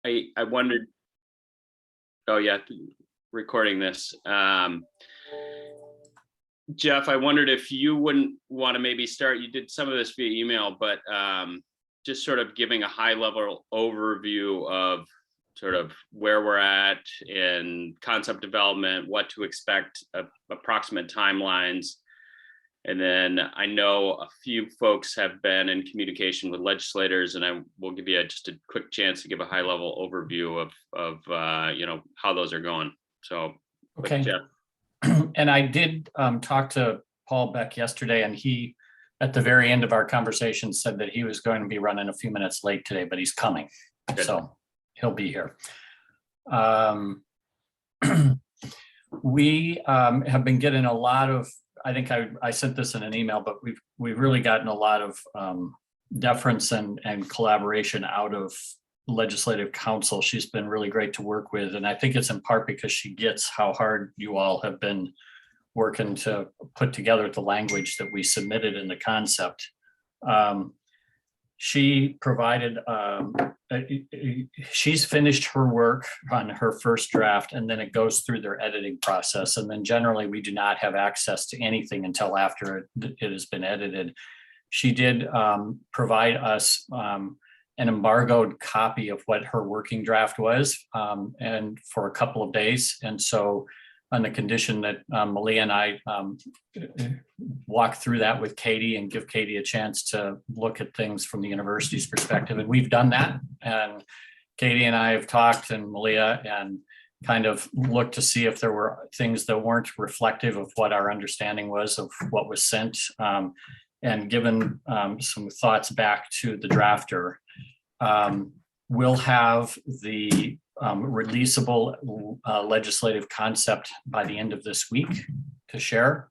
I wondered, oh yeah, recording this. Jeff, I wondered if you wouldn't want to maybe start, you did some of this via email, but just sort of giving a high level overview of sort of where we're at in concept development, what to expect, approximate timelines. And then I know a few folks have been in communication with legislators, and I will give you just a quick chance to give a high level overview of how those are going. So, okay. Jeff. And I did talk to Paul Beck yesterday, and he, at the very end of our conversation, said that he was going to be running a few minutes late today, but he's coming. Good. So he'll be here. We have been getting a lot of, I think I sent this in an email, but we've really gotten a lot of deference and collaboration out of legislative counsel. She's been really great to work with, and I think it's in part because she gets how hard you all have been working to put together the language that we submitted in the concept. She provided, she's finished her work on her first draft, and then it goes through their editing process. And then generally we do not have access to anything until after it has been edited. She did provide us an embargoed copy of what her working draft was, and for a couple of days. And so on the condition that Malia and I walk through that with Katie and give Katie a chance to look at things from the university's perspective. And we've done that. And Katie and I have talked, and Malia, and kind of looked to see if there were things that weren't reflective of what our understanding was of what was sent, and given some thoughts back to the drafter. We'll have the releasable legislative concept by the end of this week to share.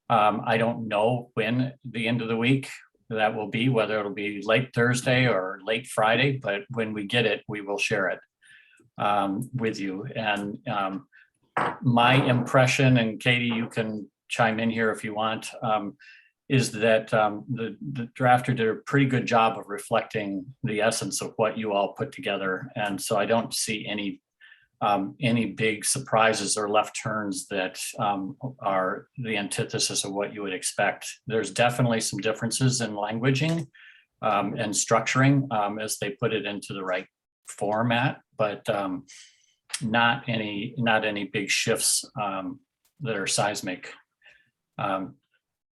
I don't know when the end of the week that will be, whether it'll be late Thursday or late Friday, but when we get it, we will share it with you. And my impression, and Katie, you can chime in here if you want, is that the drafter did a pretty good job of reflecting the essence of what you all put together. And so I don't see any big surprises or left turns that are the antithesis of what you would expect. There's definitely some differences in languaging and structuring as they put it into the right format, but not any big shifts that are seismic.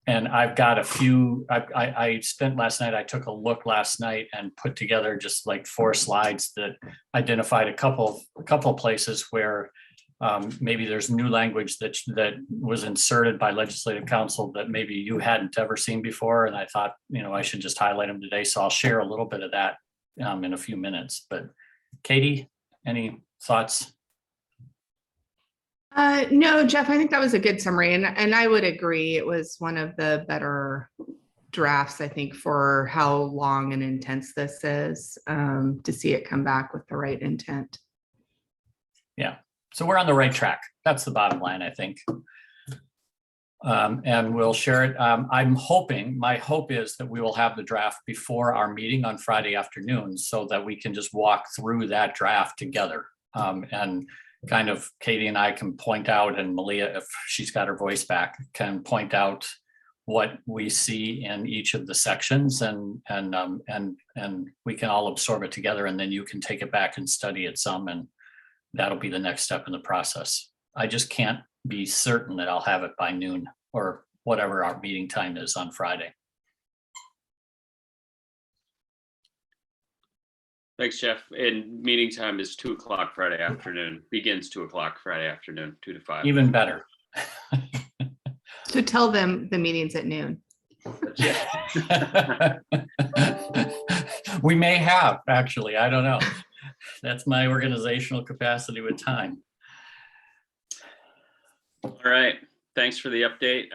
And I've got a few, I spent last night, I took a look last night and put together just like 4 slides that identified a couple of places where maybe there's new language that was inserted by legislative counsel that maybe you hadn't ever seen before. And I thought, I should just highlight them today. So I'll share a little bit of that in a few minutes. But Katie, any thoughts? No, Jeff, I think that was a good summary, and I would agree. It was one of the better drafts, I think, for how long and intense this is, to see it come back with the right intent. Yeah, so we're on the right track. That's the bottom line, I think. And we'll share it. I'm hoping, my hope is that we will have the draft before our meeting on Friday afternoon so that we can just walk through that draft together. And kind of Katie and I can point out, and Malia, if she's got her voice back, can point out what we see in each of the sections, and we can all absorb it together, and then you can take it back and study it some, and that'll be the next step in the process. I just can't be certain that I'll have it by noon or whatever our meeting time is on Friday. Thanks, Jeff. And meeting time is 2:00 Friday afternoon. Begins 2:00 Friday afternoon, 2 to 5. Even better. So tell them the meeting's at noon. We may have, actually. I don't know. That's my organizational capacity with time. All right. Thanks for the update.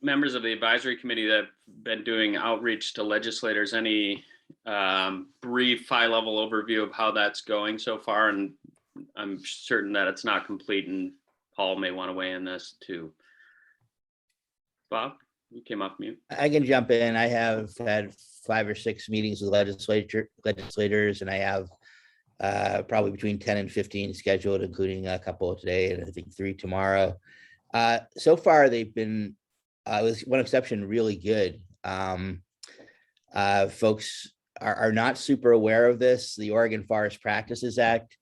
Members of the advisory committee that have been doing outreach to legislators, any brief high-level overview of how that's going so far? And I'm certain that it's not complete, and Paul may want to weigh in this too. Bob? You came off mute. I can jump in. I have had 5 or 6 meetings with legislators, and I have probably between 10 and 15 scheduled, including a couple today and I think 3 tomorrow. So far, they've been, with one exception, really good. Folks are not super aware of this. The Oregon Forest Practices Act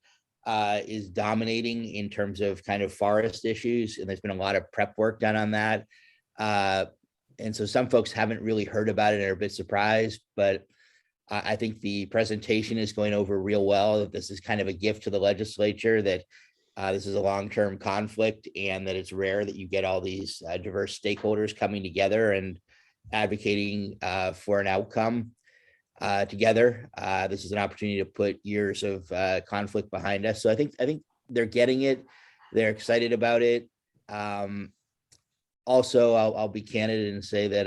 is dominating in terms of kind of forest issues, and there's been a lot of prep work done on that. And so some folks haven't really heard about it and are a bit surprised, but I think the presentation is going over real well. That this is kind of a gift to the legislature, that this is a long-term conflict, and that it's rare that you get all these diverse stakeholders coming together and advocating for an outcome together. This is an opportunity to put years of conflict behind us. So I think they're getting it. They're excited about it. Also, I'll be candid and say that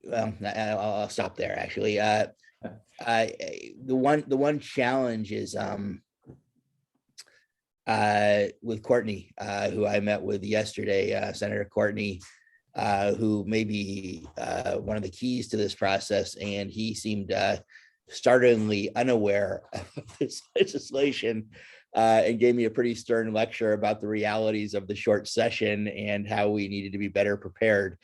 well, I'll stop there. Actually, the one challenge is with Courtney, who I met with yesterday, Senator Courtney, who may be one of the keys to this process, and he seemed startlingly unaware of this legislation. And gave me a pretty stern lecture about the realities of the short session and how we needed to be better prepared.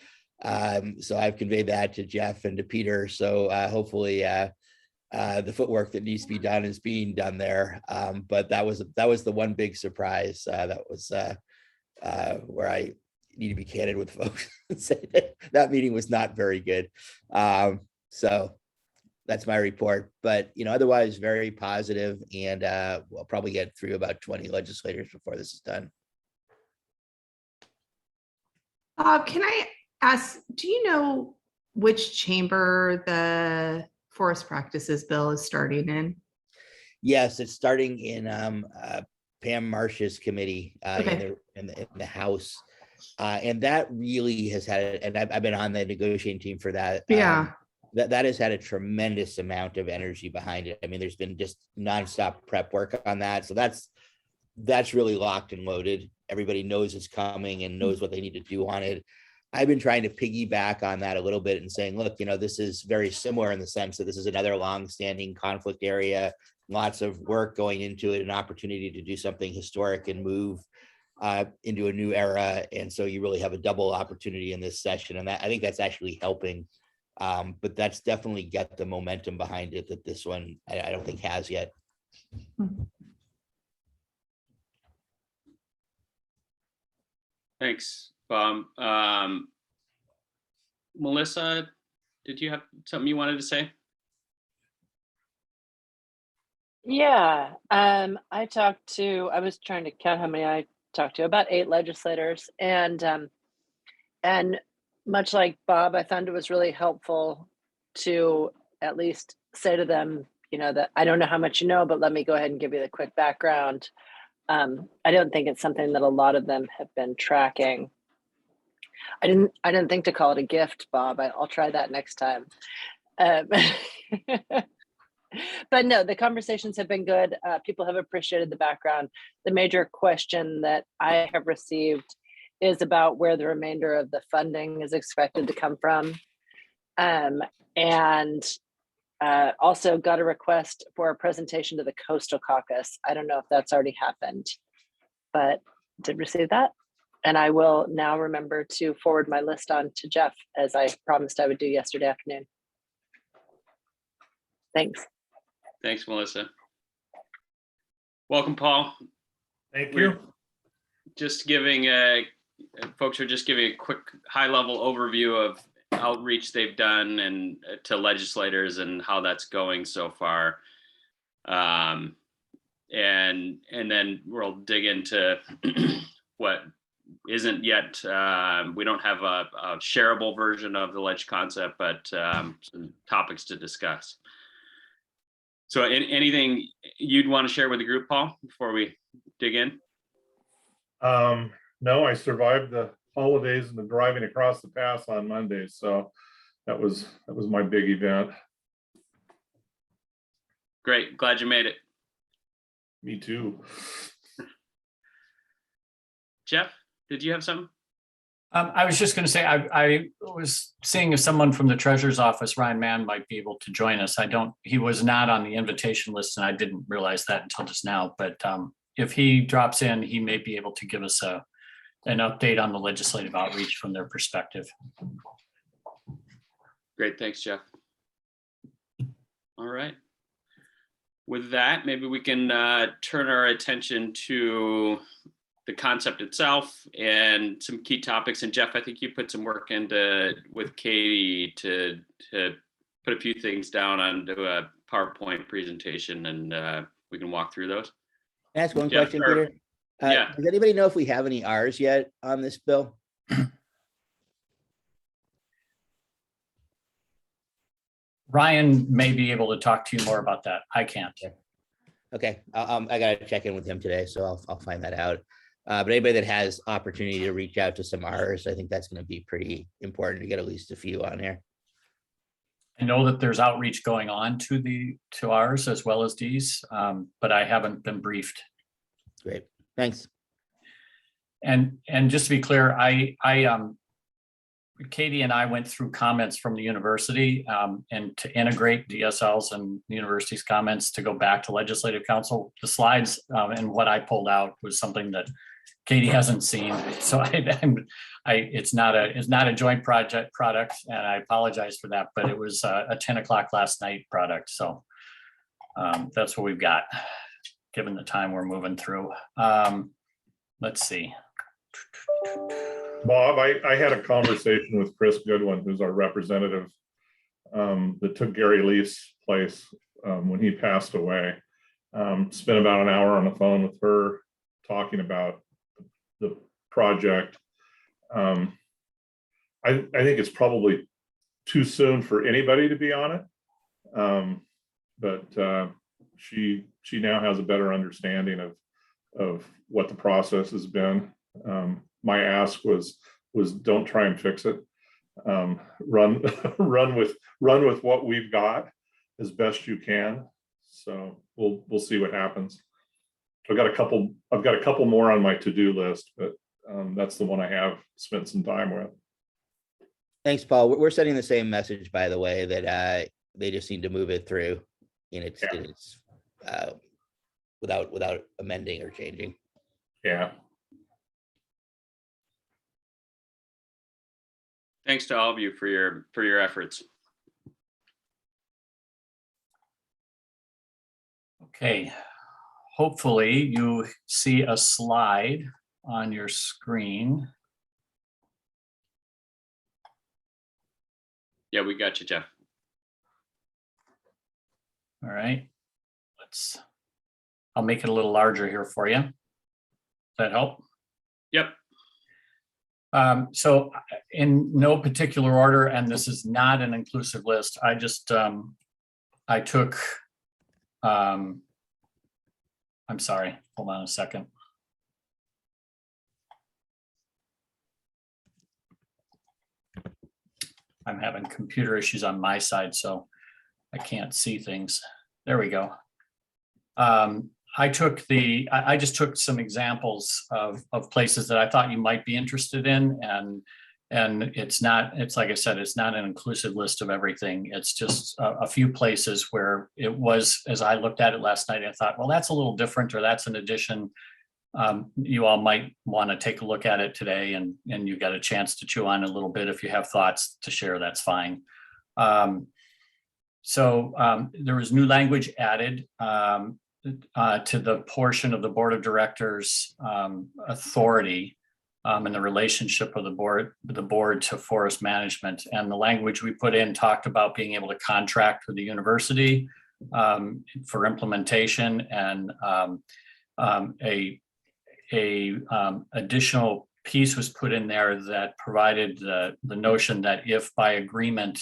So I've conveyed that to Jeff and to Peter. So hopefully the footwork that needs to be done is being done there. But that was the one big surprise. That was where I need to be candid with folks and say that meeting was not very good. So that's my report, but otherwise very positive, and we'll probably get through about 20 legislators before this is done. Can I ask, do you know which chamber the forest practices bill is starting in? Yes, it's starting in Pam Marsh's committee Okay. in the House, and that really has had, and I've been on the negotiating team for that. Yeah. That has had a tremendous amount of energy behind it. I mean, there's been just nonstop prep work on that. So that's really locked and loaded. Everybody knows it's coming and knows what they need to do on it. I've been trying to piggyback on that a little bit and saying, look, this is very similar in the sense that this is another long-standing conflict area, lots of work going into it, an opportunity to do something historic and move into a new era. And so you really have a double opportunity in this session. And I think that's actually helping. But that's definitely got the momentum behind it that this one I don't think has yet. Thanks, Bob. Melissa, did you have something you wanted to say? Yeah, I was trying to count how many I talked to, about 8 legislators, and much like Bob, I found it was really helpful to at least say to them, that I don't know how much you know, but let me go ahead and give you the quick background. I don't think it's something that a lot of them have been tracking. I didn't think to call it a gift, Bob. I'll try that next time. But no, the conversations have been good. People have appreciated the background. The major question that I have received is about where the remainder of the funding is expected to come from. And also got a request for a presentation to the Coastal Caucus. I don't know if that's already happened, but did receive that. And I will now remember to forward my list on to Jeff, as I promised I would do yesterday afternoon. Thanks. Thanks, Melissa. Welcome, Paul. Thank you. Just giving folks are just giving a quick high-level overview of outreach they've done and to legislators and how that's going so far. And then we'll dig into what isn't yet. We don't have a shareable version of the ledge concept, but some topics to discuss. So anything you'd want to share with the group, Paul, before we dig in? No, I survived the holidays and the driving across the pass on Monday, so that was my big event. Great, glad you made it. Me too. Jeff, did you have something? I was just going to say, I was seeing if someone from the treasurer's office, Ryan Mann, might be able to join us. He was not on the invitation list and I didn't realize that until just now, but if he drops in, he may be able to give us an update on the legislative outreach from their perspective. Great, thanks, Jeff. All right. With that, maybe we can turn our attention to the concept itself and some key topics. And Jeff, I think you put some work into with Katie to put a few things down onto a PowerPoint presentation, and we can walk through those. Can I ask one Yeah, question, sure. Peter? Yeah. Does anybody know if we have any R's yet on this bill? Ryan may be able to talk to you more about that. I can't. Okay, I gotta check in with him today, so I'll find that out. But anybody that has opportunity to reach out to some R's, I think that's gonna be pretty important to get at least a few on here. I know that there's outreach going on to ours as well as D's, but I haven't been briefed. Great, thanks. And just to be clear, Katie and I went through comments from the university and to integrate DSLs and the university's comments to go back to legislative council. The slides and what I pulled out was something that Katie hasn't seen. So it's not a joint product, and I apologize for that, but it was a 10 o'clock last night product. So that's what we've got, given the time we're moving through. Let's see. Bob, I had a conversation with Chris Goodwin, who's our representative that took Gary Leaf's place when he passed away. Spent about an hour on the phone with her talking about the project. I think it's probably too soon for anybody to be on it. But she now has a better understanding of what the process has been. My ask was don't try and fix it. Run with what we've got as best you can. So we'll see what happens. I've got a couple more on my to-do list, but that's the one I have spent some time with. Thanks, Paul. We're sending the same message, by the way, that they just need to move it through and it's without amending or changing. Yeah. Thanks to all of you for your efforts. Okay. Hopefully you see a slide on your screen. Yeah, we got you, Jeff. All right. I'll make it a little larger here for you. Does that help? Yep. So in no particular order, and this is not an inclusive list, I just, I took, I'm sorry, hold on a second. I'm having computer issues on my side, so I can't see things. There we go. I just took some examples of places that I thought you might be interested in, and it's like I said, it's not an inclusive list of everything. It's just a few places where it was, as I looked at it last night, I thought, well, that's a little different, or that's an addition. You all might want to take a look at it today, and you got a chance to chew on it a little bit. If you have thoughts to share, that's fine. So there was new language added to the portion of the board of directors authority and the relationship of the board to forest management. And the language we put in talked about being able to contract with the university for implementation, and a additional piece was put in there that provided the notion that if by agreement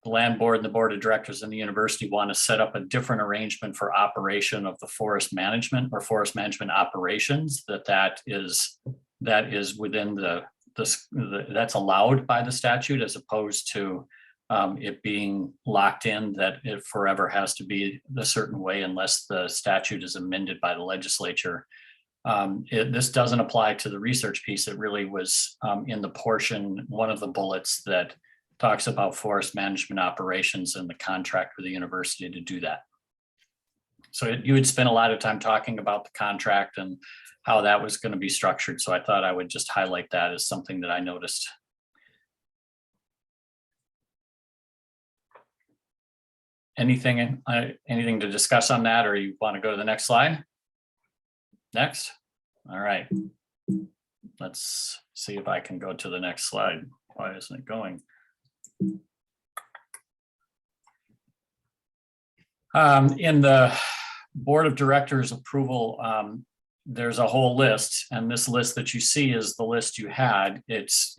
the land board and the board of directors and the university want to set up a different arrangement for operation of the forest management or forest management operations, that is within that's allowed by the statute, as opposed to it being locked in that it forever has to be a certain way unless the statute is amended by the legislature. This doesn't apply to the research piece. It really was in the portion, one of the bullets that talks about forest management operations and the contract with the university to do that. So you had spent a lot of time talking about the contract and how that was going to be structured. So I thought I would just highlight that as something that I noticed. Anything to discuss on that, or you want to go to the next slide? Next. All right. Let's see if I can go to the next slide. Why isn't it going? In the board of directors approval, there's a whole list, and this list that you see is the list you had. It's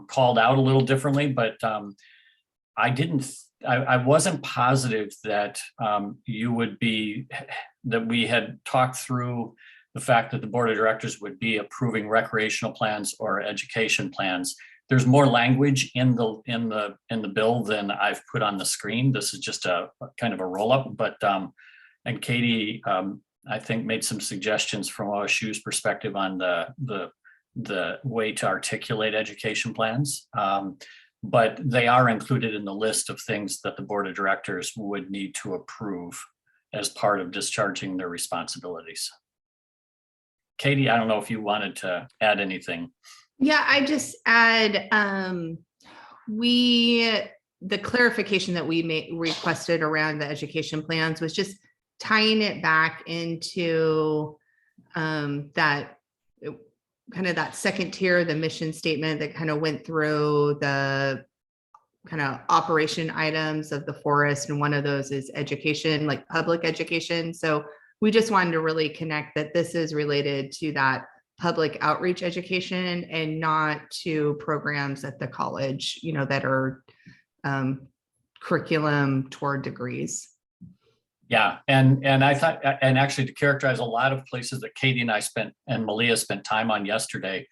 called out a little differently, but I wasn't positive that you would be, that we had talked through the fact that the board of directors would be approving recreational plans or education plans. There's more language in the bill than I've put on the screen. This is just a kind of a roll up, but and Katie, I think, made some suggestions from OSU's perspective on the way to articulate education plans. But they are included in the list of things that the board of directors would need to approve as part of discharging their responsibilities. Katie, I don't know if you wanted to add anything. Yeah, I just add, the clarification that we requested around the education plans was just tying it back into that kind of that second tier, the mission statement that kind of went through the kind of operation items of the forest. And one of those is education, like public education. So we just wanted to really connect that this is related to that public outreach education and not to programs at the college, you know, that are curriculum toward degrees. Yeah, and I thought, and actually to characterize a lot of places that Katie and I spent and Malia spent time on yesterday,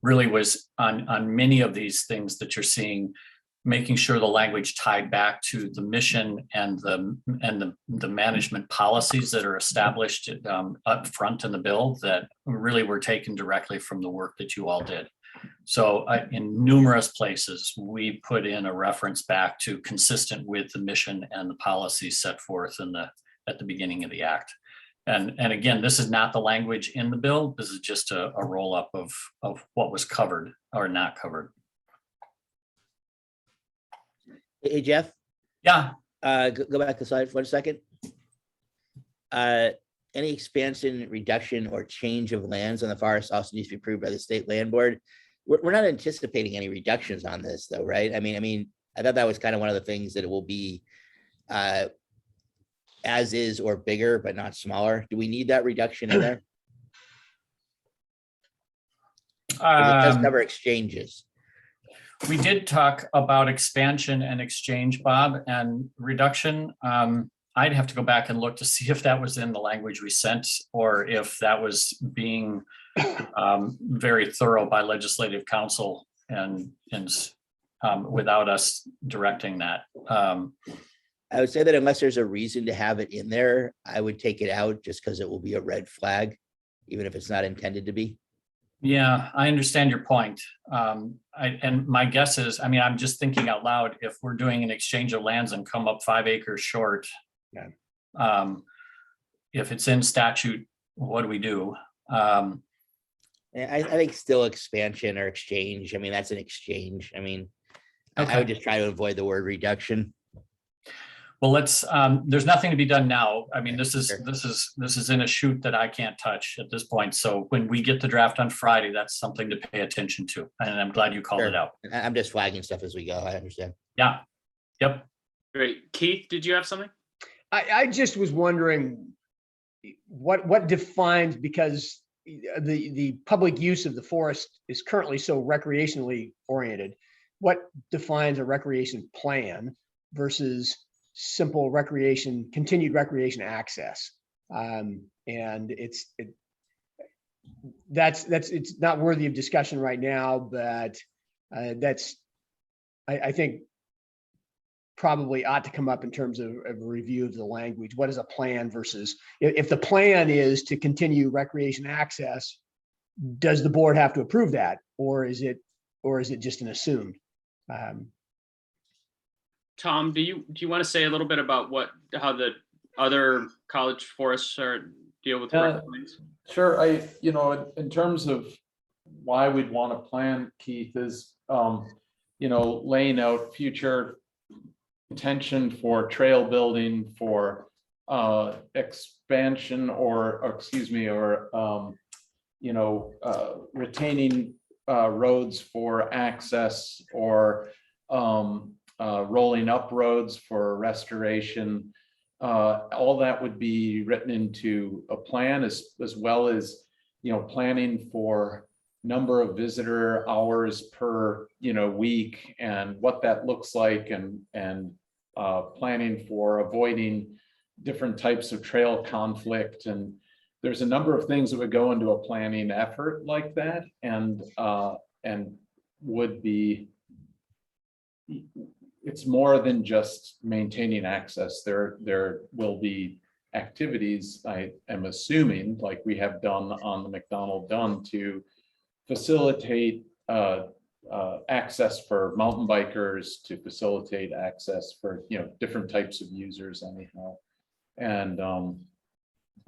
really was on many of these things that you're seeing, making sure the language tied back to the mission and the management policies that are established up front in the bill that really were taken directly from the work that you all did. So in numerous places, we put in a reference back to consistent with the mission and the policies set forth at the beginning of the act. And again, this is not the language in the bill. This is just a roll up of what was covered or not covered. Hey, Jeff, Yeah. go back to the slide for 1 second. Any expansion, reduction, or change of lands on the forest also needs to be approved by the state land board. We're not anticipating any reductions on this though, right? I mean, I thought that was kind of one of the things that it will be as is or bigger, but not smaller. Do we need that reduction in there? It does cover exchanges. We did talk about expansion and exchange, Bob, and reduction. I'd have to go back and look to see if that was in the language we sent or if that was being very thorough by legislative council and without us directing that. I would say that unless there's a reason to have it in there, I would take it out just because it will be a red flag, even if it's not intended to be. Yeah, I understand your point. And my guess is, I mean, I'm just thinking out loud, if we're doing an exchange of lands and come up 5 acres short, yeah. If it's in statute, what do we do? I think still expansion or exchange. I mean, that's an exchange. I mean, Okay. I would just try to avoid the word reduction. Well, let's, there's nothing to be done now. I mean, this is in a chute that I can't touch at this point. So when we get the draft on Friday, that's something to pay attention to. And I'm glad you called Sure. it out. I'm just flagging stuff as we go. I understand. Yeah. Yep. Great. Keith, did you have something? I just was wondering what defines, because the public use of the forest is currently so recreationally oriented. What defines a recreation plan versus simple recreation, continued recreation access? And it's not worthy of discussion right now, but I think probably ought to come up in terms of a review of the language. What is a plan versus, if the plan is to continue recreation access, does the board have to approve that, or is it just an assumed? Tom, do you want to say a little bit about how the other college forests deal with wetlands? Sure. In terms of why we'd want to plan, Keith, is, laying out future intention for trail building, for expansion, or retaining roads for access, or rolling up roads for restoration. All that would be written into a plan, as well as, planning for number of visitor hours per, week, and what that looks like, and planning for avoiding different types of trail conflict. And there's a number of things that would go into a planning effort like that, and would be, it's more than just maintaining access. There will be activities, I am assuming, like we have done on the McDonald Dunn, to facilitate access for mountain bikers, to facilitate access for different types of users anyhow, and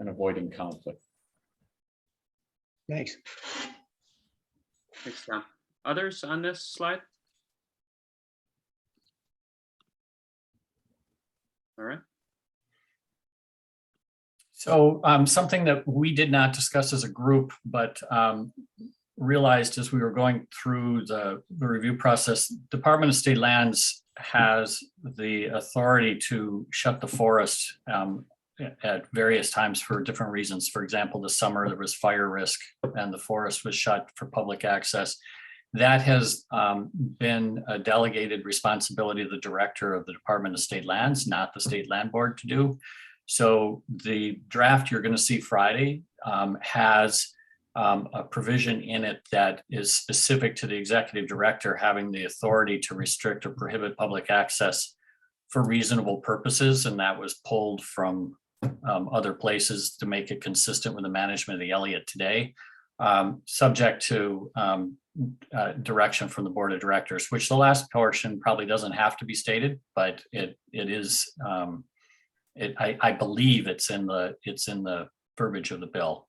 avoiding conflict. Thanks. Thanks, Tom. Others on this slide? All right. So something that we did not discuss as a group, but realized as we were going through the review process, Department of State Lands has the authority to shut the forest at various times for different reasons. For example, this summer there was fire risk and the forest was shut for public access. That has been a delegated responsibility of the director of the Department of State Lands, not the State Land Board, to do. So the draft you're going to see Friday has a provision in it that is specific to the executive director having the authority to restrict or prohibit public access for reasonable purposes. And that was pulled from other places to make it consistent with the management of the Elliott today, subject to direction from the board of directors, which the last portion probably doesn't have to be stated, but it is, I believe it's in the verbiage of the bill.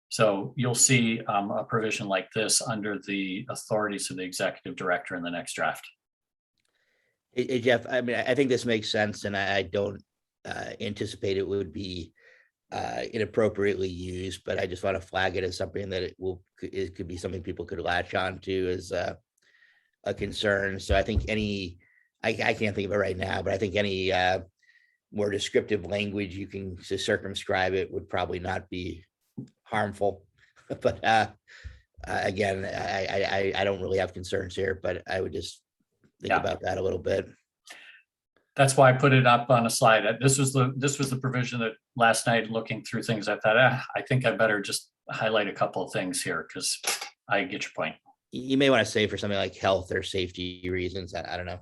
So you'll see a provision like this under the authorities of the executive director in the next draft. Hey, Jeff, I mean, I think this makes sense, and I don't anticipate it would be inappropriately used, but I just want to flag it as something that it could be something people could latch on to as a concern. So I think I can't think of it right now, but I think any more descriptive language you can to circumscribe it would probably not be harmful. But again, I don't really have concerns here, but I would just think about that a little bit. That's why I put it up on a slide. This was the provision that last night, looking through things, I thought, I think I better just highlight a couple of things here because I get your point. You may want to say for something like health or safety reasons. I don't know.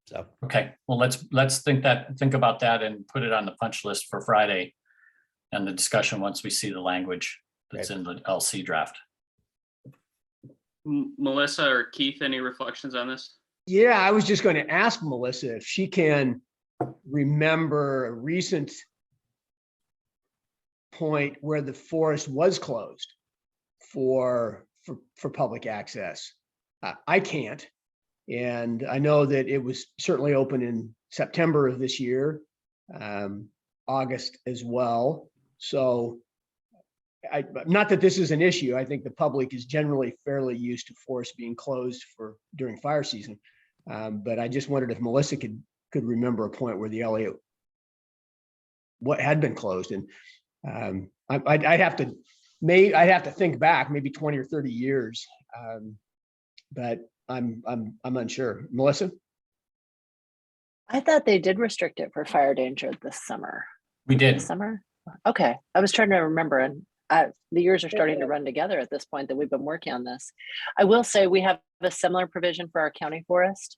So okay, well let's think about that and put it on the punch list for Friday and the discussion once we see the language that's in the LC draft. Melissa or Keith, any reflections on this? Yeah, I was just going to ask Melissa if she can remember a recent point where the forest was closed for public access. I can't. And I know that it was certainly open in September of this year, August as well. So not that this is an issue. I think the public is generally fairly used to forests being closed during fire season. But I just wondered if Melissa could remember a point where the Elliott had been closed. And I'd have to think back maybe 20 or 30 years. But I'm unsure. Melissa? I thought they did restrict it for fire danger this summer. We did. This summer? Okay. I was trying to remember, and the years are starting to run together at this point that we've been working on this. I will say we have a similar provision for our county forest.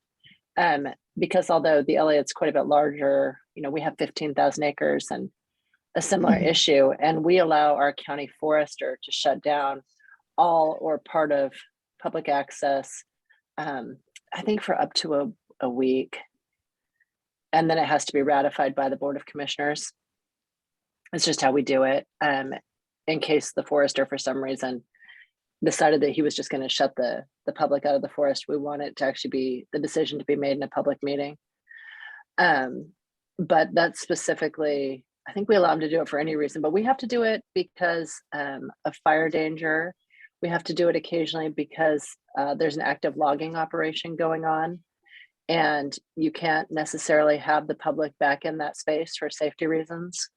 Because although the Elliott's quite a bit larger, we have 15,000 acres and a similar issue, and we allow our county forester to shut down all or part of public access, I think for up to a week. And then it has to be ratified by the Board of Commissioners. It's just how we do it. In case the forester, for some reason, decided that he was just going to shut the public out of the forest, we want it to actually be the decision to be made in a public meeting. But that's specifically, I think we allow them to do it for any reason, but we have to do it because of fire danger. We have to do it occasionally because there's an active logging operation going on, and you can't necessarily have the public back in that space for safety reasons.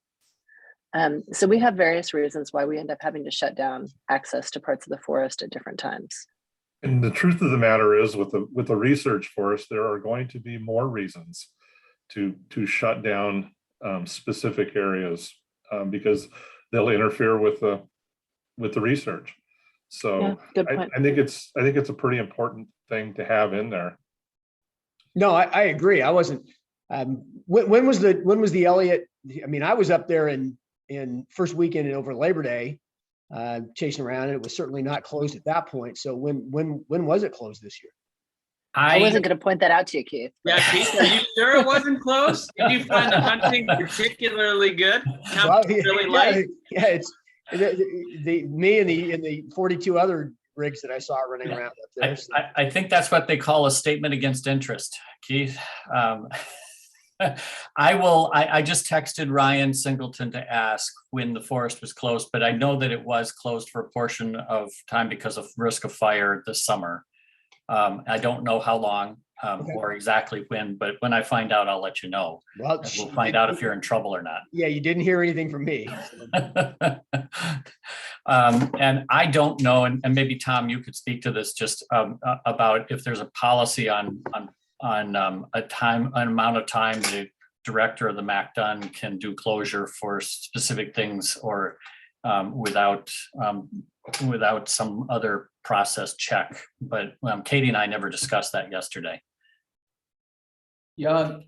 So we have various reasons why we end up having to shut down access to parts of the forest at different times. And the truth of the matter is, with the research forest, there are going to be more reasons to shut down specific areas because they'll interfere with the research. So Yeah, good point. I think it's a pretty important thing to have in there. No, I agree. I wasn't, when was the Elliott? I mean, I was up there in first weekend over Labor Day, chasing around, and it was certainly not closed at that point. So when was it closed this year? I wasn't going to point that out to you, Keith. Yeah, Keith, are you sure it wasn't close? Did you find the hunting particularly good? Well, Really light? Yeah, it's me and the 42 other rigs that I saw running around up there. So. I think that's what they call a statement against interest, Keith. I just texted Ryan Singleton to ask when the forest was closed, but I know that it was closed for a portion of time because of risk of fire this summer. I don't know how long or exactly when, but when I find out, I'll let you know. Well, and we'll find out if you're in trouble or not. Yeah, you didn't hear anything from me. And I don't know, and maybe Tom, you could speak to this just about if there's a policy on an amount of time the director of the MACDUN can do closure for specific things, or without some other process check. But Katie and I never discussed that yesterday. Yeah,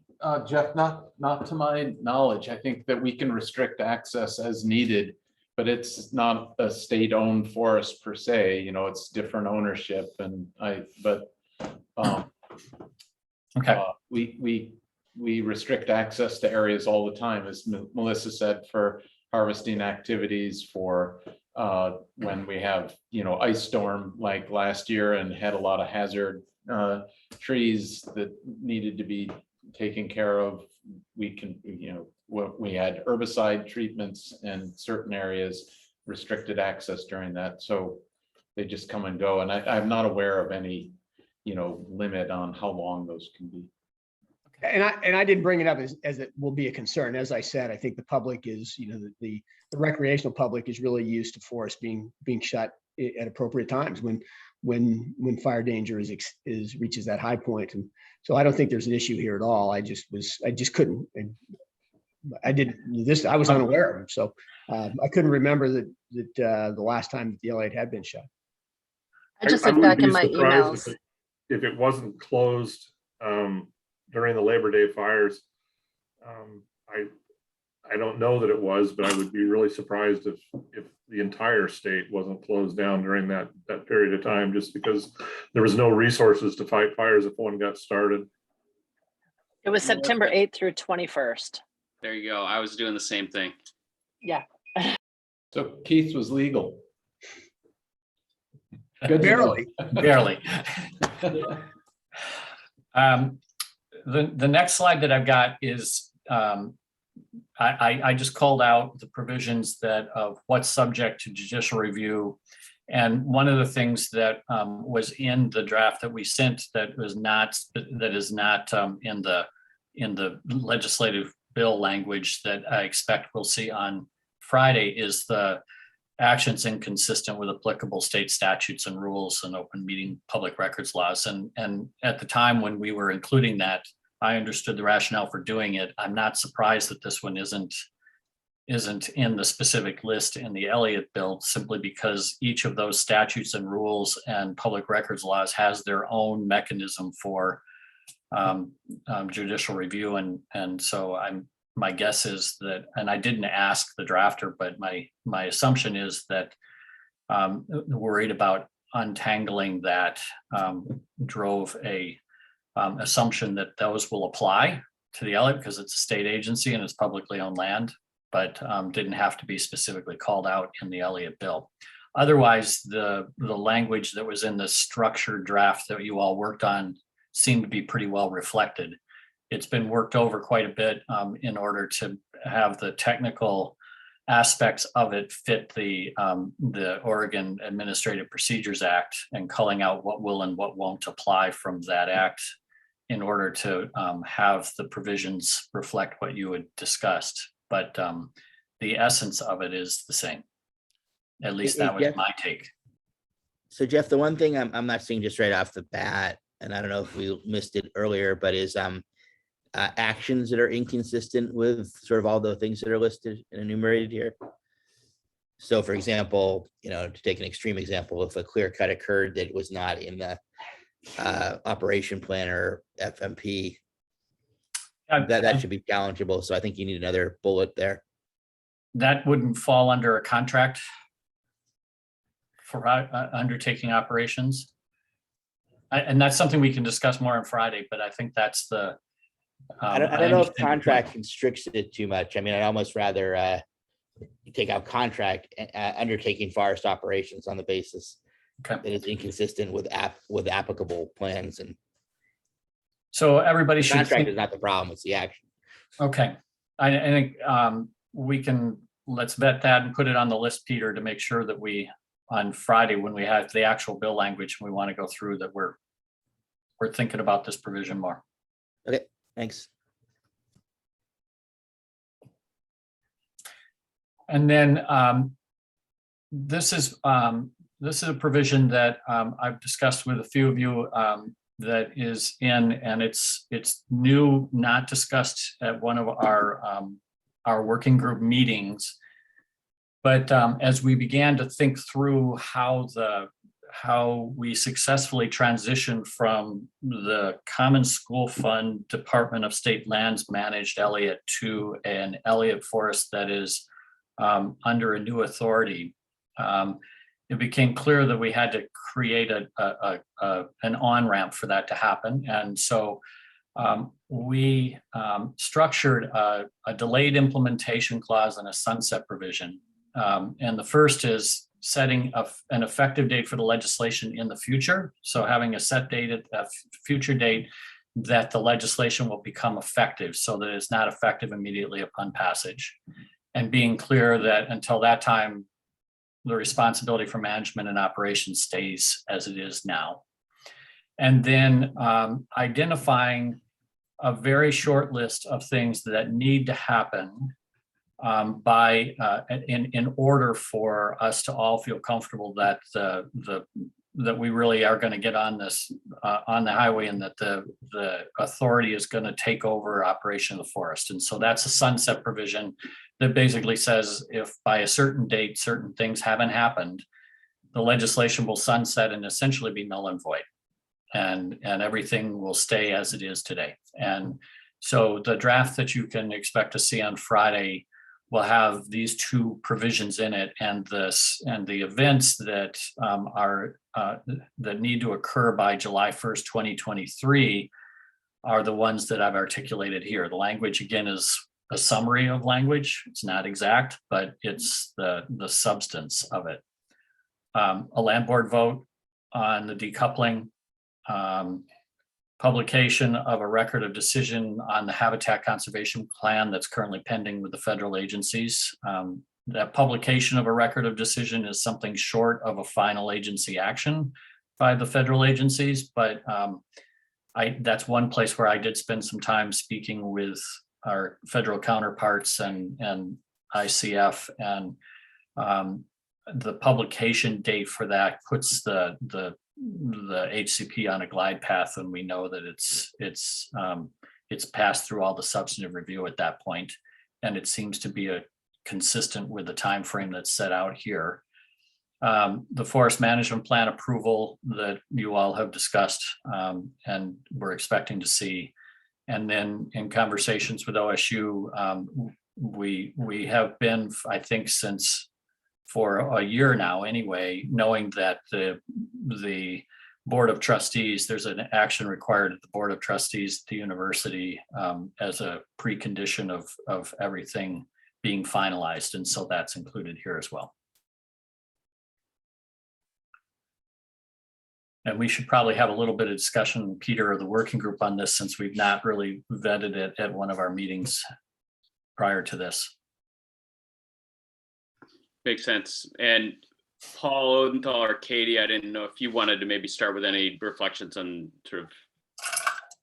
Jeff, not to my knowledge. I think that we can restrict access as needed, but it's not a state-owned forest per se. It's different ownership, Okay. We restrict access to areas all the time, as Melissa said, for harvesting activities, for when we have ice storm like last year and had a lot of hazard trees that needed to be taken care of. We can, we had herbicide treatments in certain areas, restricted access during that, so they just come and go, and I'm not aware of any limit on how long those can be. And I didn't bring it up as it will be a concern. As I said, I think the public is, the recreational public is really used to forest being shut at appropriate times when fire danger reaches that high point. And so I don't think there's an issue here at all. I just couldn't. And I was unaware of them. So I couldn't remember that the last time the Elliott had been shut. I just looked back in my emails. If it wasn't closed during the Labor Day fires, I don't know that it was, but I would be really surprised if the entire state wasn't closed down during that period of time, just because there was no resources to fight fires if one got started. It was September 8th through 21st. There you go. I was doing the same thing. Yeah. So Keith was legal. Good, barely. The next slide that I've got is I just called out the provisions that of what's subject to judicial review. And one of the things that was in the draft that we sent that is not in the legislative bill language that I expect we'll see on Friday is the actions inconsistent with applicable state statutes and rules and open meeting public records laws. And at the time when we were including that, I understood the rationale for doing it. I'm not surprised that this one isn't in the specific list in the Elliott bill, simply because each of those statutes and rules and public records laws has their own mechanism for judicial review. And so my guess is that, and I didn't ask the drafter, but my assumption is that worried about untangling that drove a assumption that those will apply to the Elliott because it's a state agency and it's publicly owned land, but didn't have to be specifically called out in the Elliott bill. Otherwise, the language that was in the structured draft that you all worked on seemed to be pretty well reflected. It's been worked over quite a bit in order to have the technical aspects of it fit the Oregon Administrative Procedures Act and culling out what will and what won't apply from that act in order to have the provisions reflect what you had discussed. But the essence of it is the same. At least that was my take. So Jeff, the one thing I'm not seeing just right off the bat, and I don't know if we missed it earlier, but is actions that are inconsistent with sort of all the things that are listed and enumerated here. So for example, to take an extreme example, if a clear cut occurred that was not in the operation plan or FMP, that should be challengeable. So I think you need another bullet there. That wouldn't fall under a contract for undertaking operations. And that's something we can discuss more on Friday, but I think that's the. I don't know if contract constricts it too much. I mean, I'd almost rather take out contract undertaking forest operations on the basis that it's inconsistent with applicable plans. And so everybody should. Contract is not the problem; it's the action. Okay, I think let's vet that and put it on the list, Peter, to make sure that we on Friday when we have the actual bill language we want to go through that we're thinking about this provision more. Okay. Thanks. And then this is a provision that I've discussed with a few of you that is in, and it's new, not discussed at one of our working group meetings. But as we began to think through how we successfully transitioned from the Common School Fund Department of State Lands managed Elliott to an Elliott forest that is under a new authority, it became clear that we had to create an on-ramp for that to happen. And so we structured a delayed implementation clause and a sunset provision. And the first is setting an effective date for the legislation in the future. So having a set date at a future date that the legislation will become effective so that it's not effective immediately upon passage. And being clear that until that time, the responsibility for management and operations stays as it is now. And then identifying a very short list of things that need to happen in order for us to all feel comfortable that that we really are going to get on this on the highway and that the authority is going to take over operation of the forest. And so that's a sunset provision that basically says if by a certain date certain things haven't happened, the legislation will sunset and essentially be null and void, and everything will stay as it is today. And so the draft that you can expect to see on Friday will have these two provisions in it, and the events that that need to occur by July 1st, 2023 are the ones that I've articulated here. The language again is a summary of language. It's not exact, but it's the substance of it. A land board vote on the decoupling, publication of a record of decision on the habitat conservation plan that's currently pending with the federal agencies. That publication of a record of decision is something short of a final agency action by the federal agencies, but that's one place where I did spend some time speaking with our federal counterparts and ICF, and the publication date for that puts the HCP on a glide path, and we know that it's passed through all the substantive review at that point, and it seems to be consistent with the time frame that's set out here. the forest management plan approval that you all have discussed, and we're expecting to see. And then in conversations with OSU, we have been, I think, since for a year now anyway, knowing that the Board of Trustees, there's an action required at the Board of Trustees, the university, as a precondition of everything being finalized. And so that's included here as well. And we should probably have a little bit of discussion, Peter, or the working group on this, since we've not really vetted it at one of our meetings prior to this. Makes sense. And Paul Odenthal or Katie, I didn't know if you wanted to maybe start with any reflections on sort of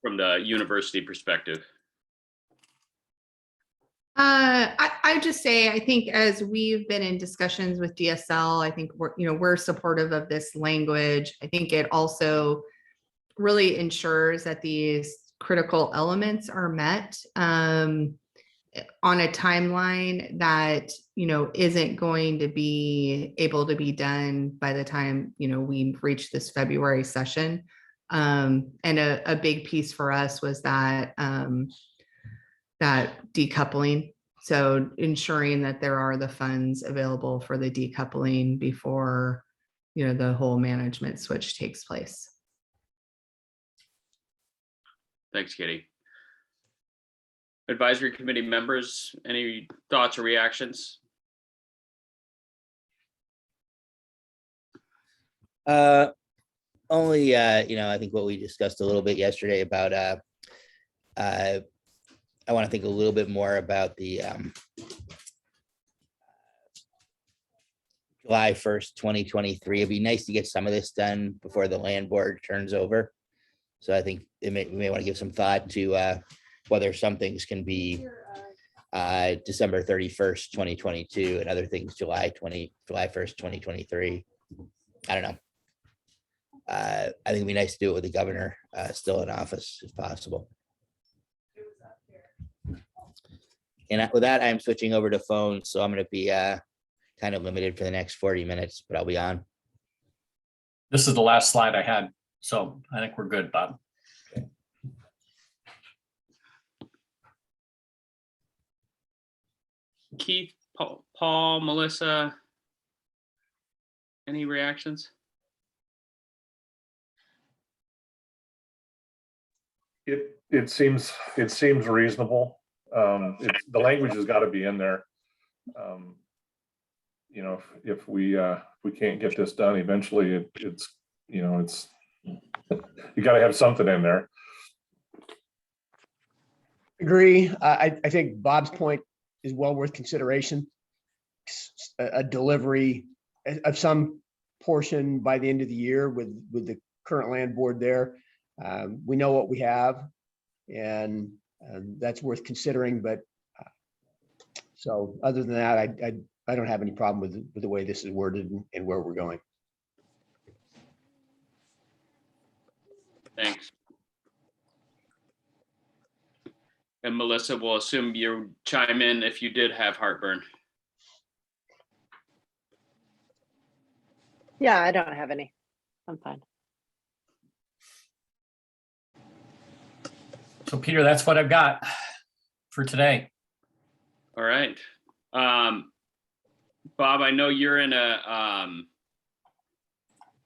from the university perspective. I just say, I think as we've been in discussions with DSL, I think we're supportive of this language. I think it also really ensures that these critical elements are met on a timeline that, isn't going to be able to be done by the time, we reach this February session. And a big piece for us was that decoupling. So ensuring that there are the funds available for the decoupling before, the whole management switch takes place. Thanks, Katie. Advisory committee members, any thoughts or reactions? Only, I think what we discussed a little bit yesterday about, I want to think a little bit more about the July 1st, 2023. It'd be nice to get some of this done before the land board turns over. So I think we may want to give some thought to whether some things can be December 31st, 2022, and other things July 1st, 2023. I don't know. I think it'd be nice to do it with the governor still in office if possible. And with that, I'm switching over to phone, so I'm going to be kind of limited for the next 40 minutes, but I'll be on. This is the last slide I had, so I think we're good, Bob. Keith, Paul, Melissa, any reactions? It seems reasonable. The language has got to be in there. If we can't get this done eventually, it's you got to have something in there. Agree. I think Bob's point is well worth consideration. A delivery of some portion by the end of the year with the current land board there. We know what we have, and that's worth considering. But so other than that, I don't have any problem with the way this is worded and where we're going. Thanks. And Melissa, we'll assume you chime in if you did have heartburn. Yeah, I don't have any. I'm fine. So Peter, that's what I've got for today. All right. Bob, I know you're in a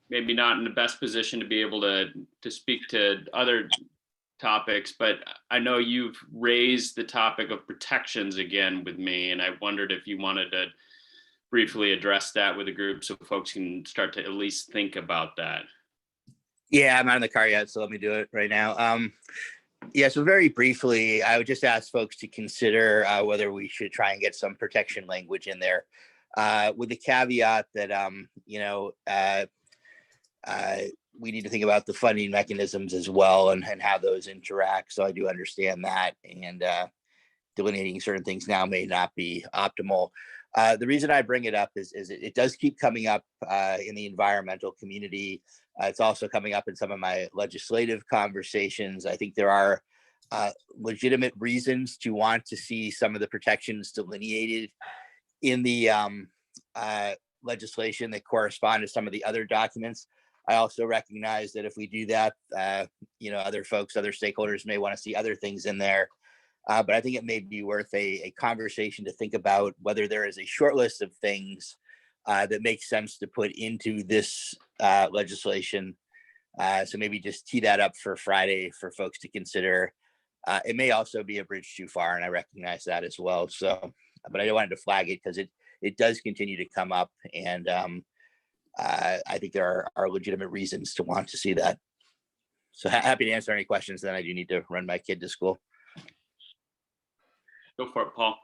maybe not in the best position to be able to speak to other topics, but I know you've raised the topic of protections again with me, and I wondered if you wanted to briefly address that with the group so folks can start to at least think about that. Yeah, I'm not in the car yet, so let me do it right now. Yeah, so very briefly, I would just ask folks to consider whether we should try and get some protection language in there, with the caveat that we need to think about the funding mechanisms as well and how those interact. So I do understand that, and delineating certain things now may not be optimal. The reason I bring it up is it does keep coming up in the environmental community. It's also coming up in some of my legislative conversations. I think there are legitimate reasons to want to see some of the protections delineated in the legislation that correspond to some of the other documents. I also recognize that if we do that, other folks, other stakeholders may want to see other things in there. But I think it may be worth a conversation to think about whether there is a short list of things that makes sense to put into this legislation. So maybe just tee that up for Friday for folks to consider. It may also be a bridge too far, and I recognize that as well. So, but I wanted to flag it because it does continue to come up, and I think there are legitimate reasons to want to see that. So happy to answer any questions. Then I do need to run my kid to school. Go for it, Paul.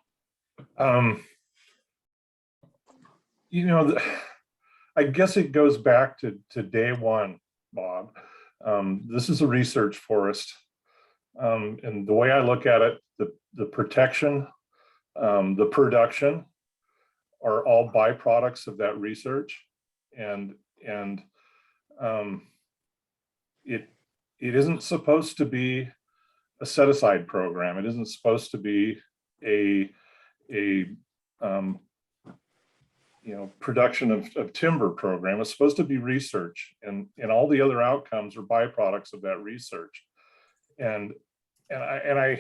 I guess it goes back to day one, Bob. This is a research forest. And the way I look at it, the protection, the production are all byproducts of that research. And it isn't supposed to be a set aside program. It isn't supposed to be a production of timber program. It's supposed to be research, and all the other outcomes are byproducts of that research. And I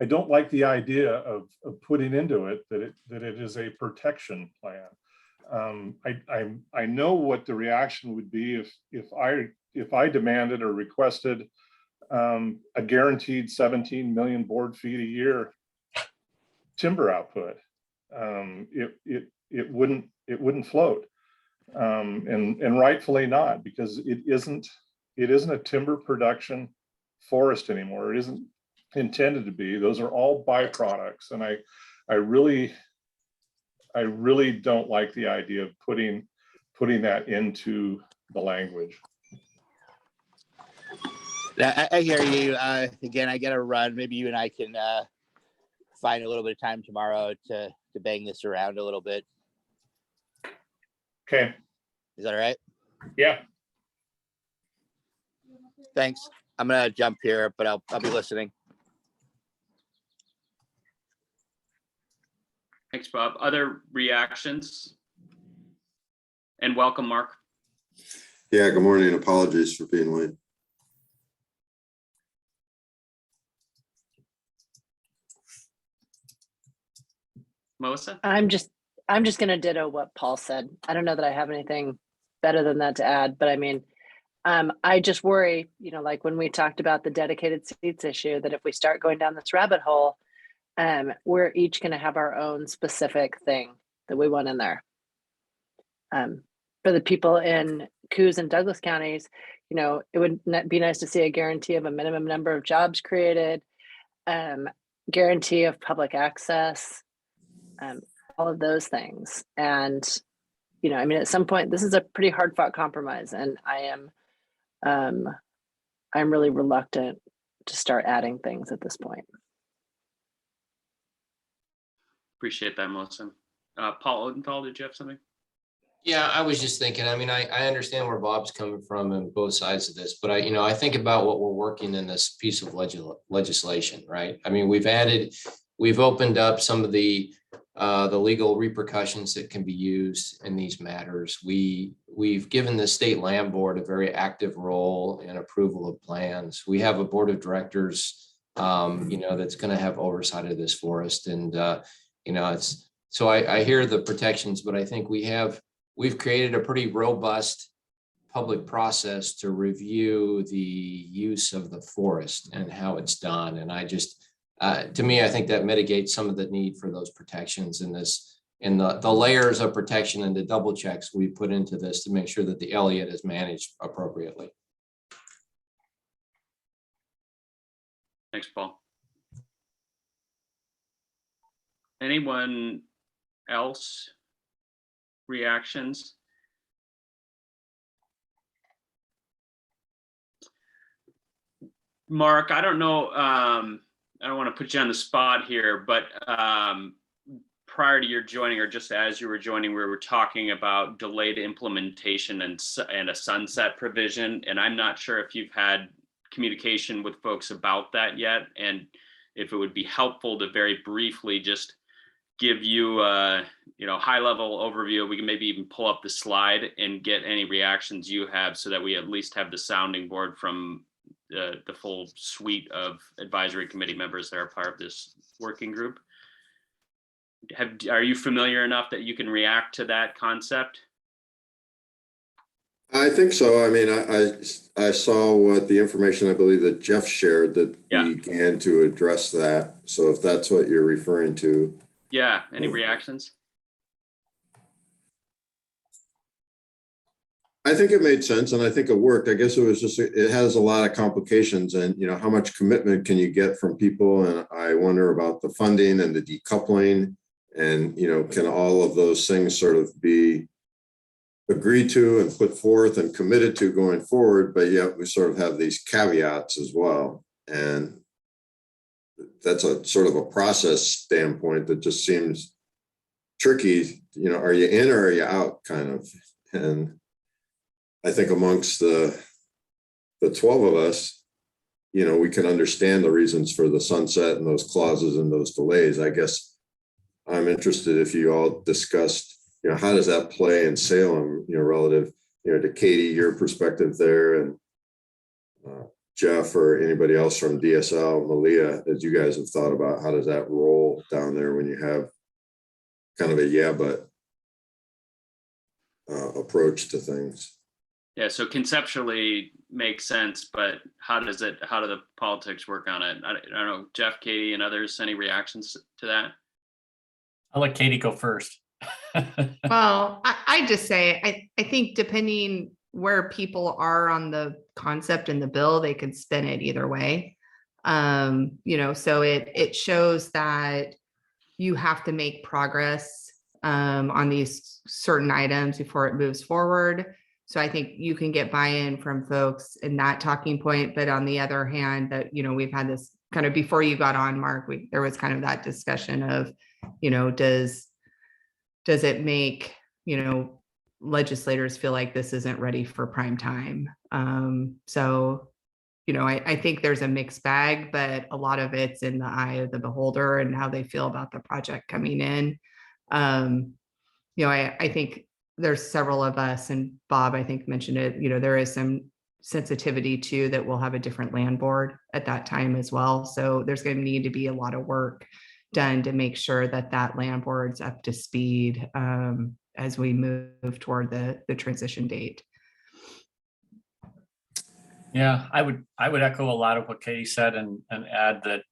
don't like the idea of putting into it that it is a protection plan. I know what the reaction would be if I demanded or requested a guaranteed 17 million board feet a year timber output. It wouldn't float, and rightfully not, because it isn't a timber production forest anymore. It isn't intended to be. Those are all byproducts, and I really don't like the idea of putting that into the language. I hear you. Again, I got to run. Maybe you and I can find a little bit of time tomorrow to bang this around a little bit. Okay. Is that all right? Yeah. Thanks. I'm gonna jump here, but I'll be listening. Thanks, Bob. Other reactions? And welcome, Mark. Yeah, good morning. Apologies for being late. Melissa? I'm just gonna ditto what Paul said. I don't know that I have anything better than that to add, but I mean, I just worry, like when we talked about the dedicated seats issue, that if we start going down this rabbit hole, we're each gonna have our own specific thing that we want in there. For the people in Coos and Douglas counties, it would be nice to see a guarantee of a minimum number of jobs created, guarantee of public access, all of those things. And, at some point, this is a pretty hard fought compromise, and I'm really reluctant to start adding things at this point. Appreciate that, Melissa. Paul Odenthal, did you have something? Yeah, I was just thinking, I understand where Bob's coming from on both sides of this, but I think about what we're working in this piece of legislation, right? I mean, we've opened up some of the legal repercussions that can be used in these matters. We've given the state land board a very active role in approval of plans. We have a board of directors, that's going to have oversight of this forest. And, so I hear the protections, but I think we've created a pretty robust public process to review the use of the forest and how it's done. And to me, I think that mitigates some of the need for those protections in the layers of protection and the double checks we put into this to make sure that the Elliott is managed appropriately. Thanks, Paul. Anyone else? Reactions? Mark, I don't know, I don't want to put you on the spot here, but prior to your joining, or just as you were joining, we were talking about delayed implementation and a sunset provision. And I'm not sure if you've had communication with folks about that yet, and if it would be helpful to very briefly just give you high level overview. We can maybe even pull up the slide and get any reactions you have so that we at least have the sounding board from the full suite of advisory committee members that are part of this working group. Are you familiar enough that you can react to that concept? I think so. I mean, I saw what the information I believe that Jeff shared that began to address that. So if that's what you're referring to. Yeah. Any reactions? I think it made sense and I think it worked. I guess it was just, it has a lot of complications and, how much commitment can you get from people? And I wonder about the funding and the decoupling and, can all of those things sort of be agreed to and put forth and committed to going forward, but yet we sort of have these caveats as well. And that's a sort of a process standpoint that just seems tricky. Are you in or are you out kind of? And I think amongst the 12 of us, we can understand the reasons for the sunset and those clauses and those delays. I guess I'm interested if you all discussed, how does that play in Salem, relative, to Katie, your perspective there, and Jeff or anybody else from DSL, Malia, as you guys have thought about how does that roll down there when you have kind of a but approach to things. Yeah, so conceptually makes sense, but how do the politics work on it? I don't know, Jeff, Katie, and others, any reactions to that? I'll let Katie go first. Well, I just say, I think depending where people are on the concept and the bill, they could spin it either way. So it shows that you have to make progress on these certain items before it moves forward. So I think you can get buy-in from folks in that talking point. But on the other hand, that, we've had this kind of before you got on, Mark, there was kind of that discussion of, does it make, legislators feel like this isn't ready for prime time? So, I think there's a mixed bag, but a lot of it's in the eye of the beholder and how they feel about the project coming in. I think there's several of us, and Bob, I think, mentioned it, there is some sensitivity too that we'll have a different land board at that time as well. So there's going to need to be a lot of work done to make sure that that land board's up to speed as we move toward the transition date. Yeah, I would echo a lot of what Katie said and add that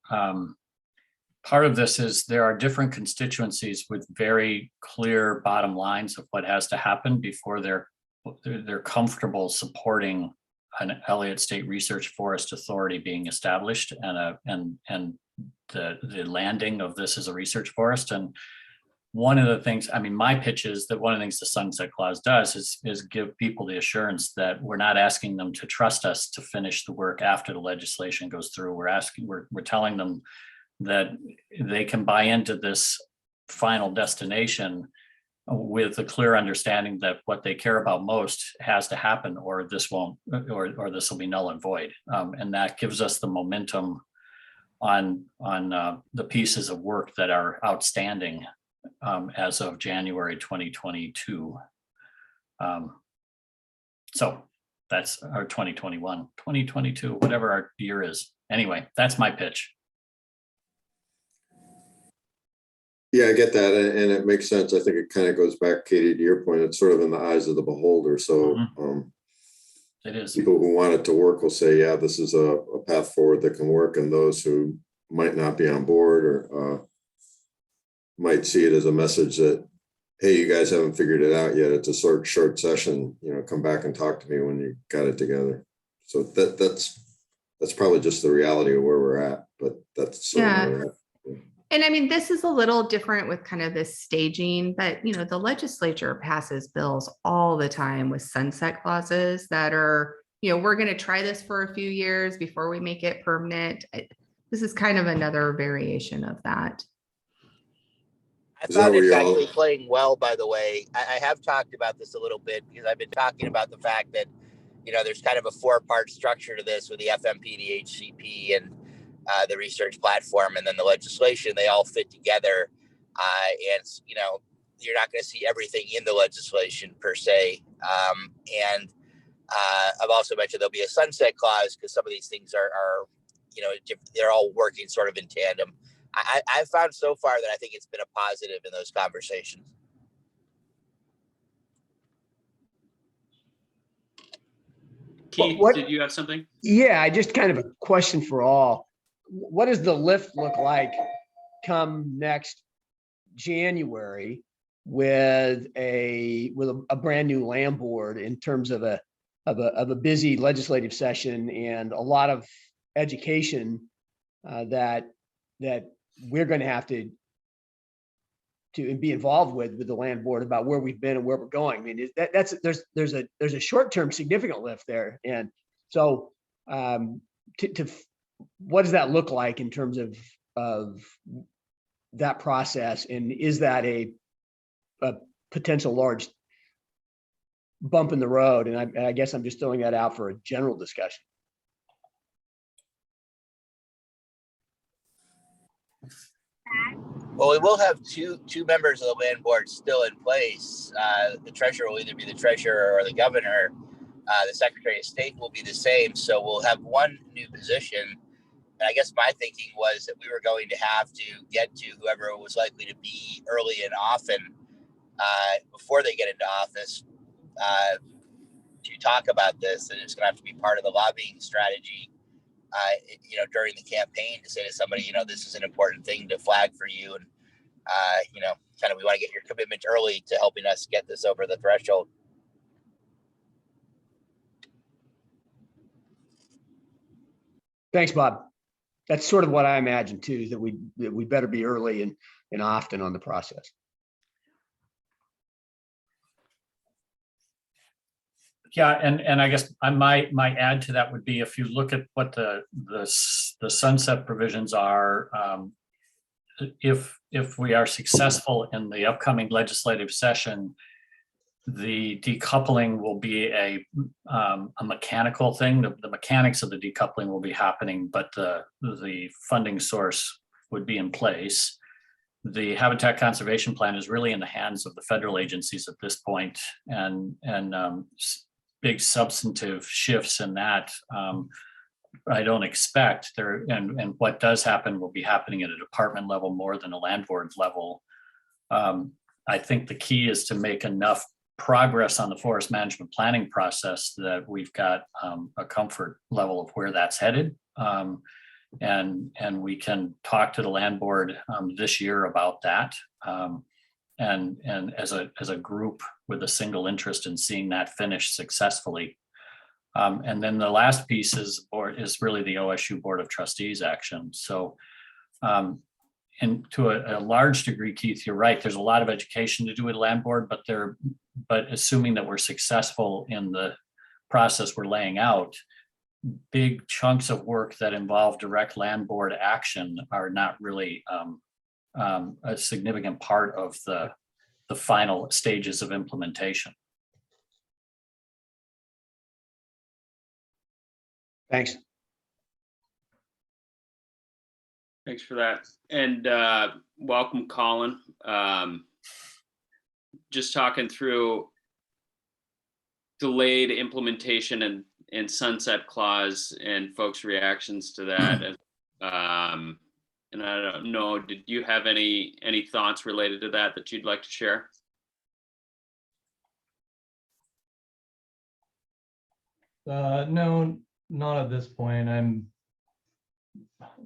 part of this is there are different constituencies with very clear bottom lines of what has to happen before they're comfortable supporting an Elliott State Research Forest Authority being established and the landing of this as a research forest. And one of the things, my pitch is that one of the things the sunset clause does is give people the assurance that we're not asking them to trust us to finish the work after the legislation goes through. We're telling them that they can buy into this final destination with a clear understanding that what they care about most has to happen, or this won't, or this will be null and void. And that gives us the momentum on the pieces of work that are outstanding as of January 2022. So that's our 2021, 2022, whatever our year is. Anyway, that's my pitch. Yeah, I get that. And it makes sense. I think it kind of goes back, Katie, to your point. It's sort of in the eyes of the beholder. So it is. People who want it to work will say, yeah, this is a path forward that can work. And those who might not be on board or might see it as a message that, hey, you guys haven't figured it out yet. It's a short session, come back and talk to me when you got it together. So that's probably just the reality of where we're at, but that's sort of where we're at. And this is a little different with kind of this staging, but the legislature passes bills all the time with sunset clauses that are, we're going to try this for a few years before we make it permanent. This is kind of another variation of that. I thought it's actually playing well, by the way. I have talked about this a little bit because I've been talking about the fact that, there's kind of a 4-part structure to this with the FMP, the HCP, and the research platform, and then the legislation. They all fit together. And, you know, you're not going to see everything in the legislation per se. And I've also mentioned there'll be a sunset clause because some of these things are, you know, they're all working sort of in tandem. I've found so far that I think it's been a positive in those conversations. Keith, What- did you have something? Yeah, I just kind of a question for all. What does the lift look like come next January with a brand new land board in terms of a busy legislative session and a lot of education that we're going to have to be involved with the land board about where we've been and where we're going. I mean, there's a short-term significant lift there. And so what does that look like in terms of that process? And is that a potential large bump in the road? And I guess I'm just throwing that out for a general discussion. Well, we will have two members of the land board still in place. The treasurer will either be the treasurer or the governor. The secretary of state will be the same. So we'll have one new position. And I guess my thinking was that we were going to have to get to whoever was likely to be early and often before they get into office to talk about this. And it's going to have to be part of the lobbying strategy, you know, during the campaign to say to somebody, you know, this is an important thing to flag for you. And, you know, kind of, we want to get your commitment early to helping us get this over the threshold. Thanks, Bob. That's sort of what I imagine too, is that we better be early and often on the process. Yeah, and I guess my add to that would be, if you look at what the sunset provisions are, if we are successful in the upcoming legislative session, the decoupling will be a mechanical thing. The mechanics of the decoupling will be happening, but the funding source would be in place. The Habitat Conservation Plan is really in the hands of the federal agencies at this point, and big substantive shifts in that I don't expect there. And what does happen will be happening at a department level more than a land board level. I think the key is to make enough progress on the forest management planning process that we've got a comfort level of where that's headed. And we can talk to the land board this year about that. And as a group with a single interest in seeing that finish successfully. And then the last piece is really the OSU Board of Trustees action. So and to a large degree, Keith, you're right. There's a lot of education to do with land board, but assuming that we're successful in the process we're laying out, big chunks of work that involve direct land board action are not really a significant part of the final stages of implementation. Thanks. Thanks for that. And welcome, Colin. Just talking through delayed implementation and sunset clause and folks' reactions to that. And I don't know, did you have any thoughts related to that you'd like to share? No, not at this point. I'm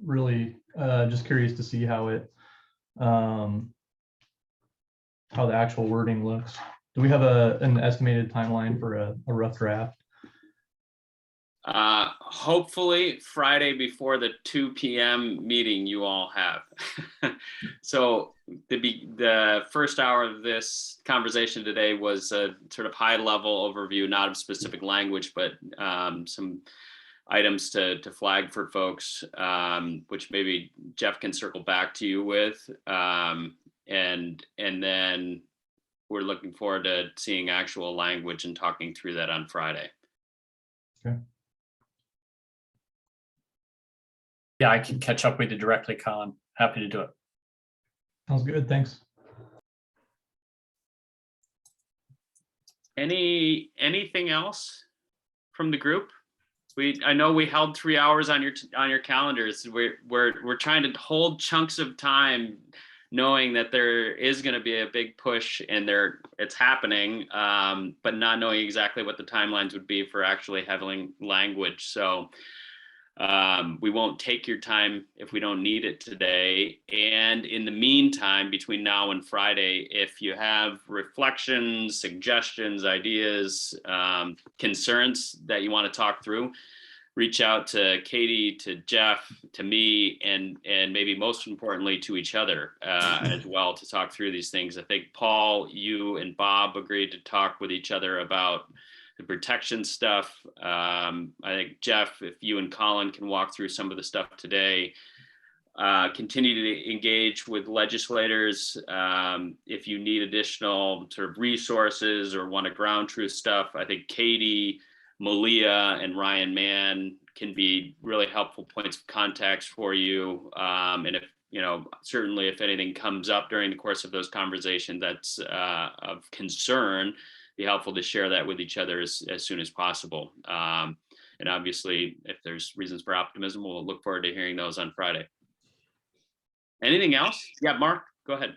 really just curious to see how the actual wording looks. Do we have an estimated timeline for a rough draft? Hopefully Friday before the 2 p.m. meeting you all have. So the first hour of this conversation today was a sort of high level overview, not of specific language, but some items to flag for folks, which maybe Jeff can circle back to you with. And then we're looking forward to seeing actual language and talking through that on Friday. Okay. Yeah, I can catch up with you directly, Colin. Happy to do it. Sounds good. Thanks. Anything else from the group? I know we held 3 hours on your calendars. We're trying to hold chunks of time, knowing that there is going to be a big push and it's happening, but not knowing exactly what the timelines would be for actually having language. So we won't take your time if we don't need it today. And in the meantime, between now and Friday, if you have reflections, suggestions, ideas, concerns that you want to talk through, reach out to Katie, to Jeff, to me, and maybe most importantly to each other as well to talk through these things. I think Paul, you and Bob agreed to talk with each other about the protection stuff. I think Jeff, if you and Colin can walk through some of the stuff today, continue to engage with legislators. If you need additional sort of resources or want to ground truth stuff, I think Katie, Malia, and Ryan Mann can be really helpful points of contact for you. And if, certainly if anything comes up during the course of those conversations that's of concern, be helpful to share that with each other as soon as possible. And obviously, if there's reasons for optimism, we'll look forward to hearing those on Friday. Anything else? Yeah, Mark, go ahead.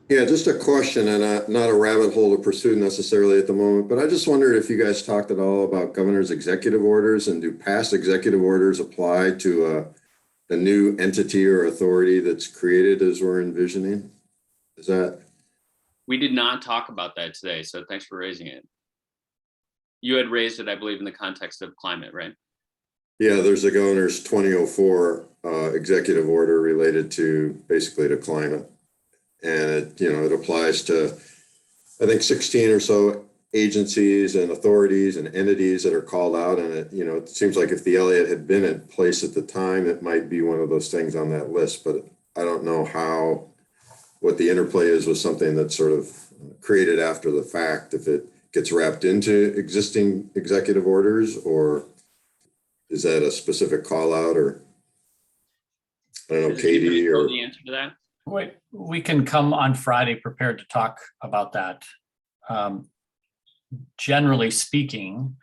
Yeah, just a question, and not a rabbit hole to pursue necessarily at the moment, but I just wondered if you guys talked at all about governor's executive orders, and do past executive orders apply to the new entity or authority that's created as we're envisioning? Is that? We did not talk about that today, so thanks for raising it. You had raised it, I believe, in the context of climate, right? Yeah, there's a governor's 2004 executive order related to basically to climate. And it applies to, I think, 16 or so agencies and authorities and entities that are called out. And it seems like if the Elliott had been in place at the time, it might be one of those things on that list. But I don't know what the interplay is with something that's sort of created after the fact, if it gets wrapped into existing executive orders, or is that a specific call out, or I don't know, Does anybody Katie know or the answer to that? Wait, we can come on Friday prepared to talk about that. Generally speaking,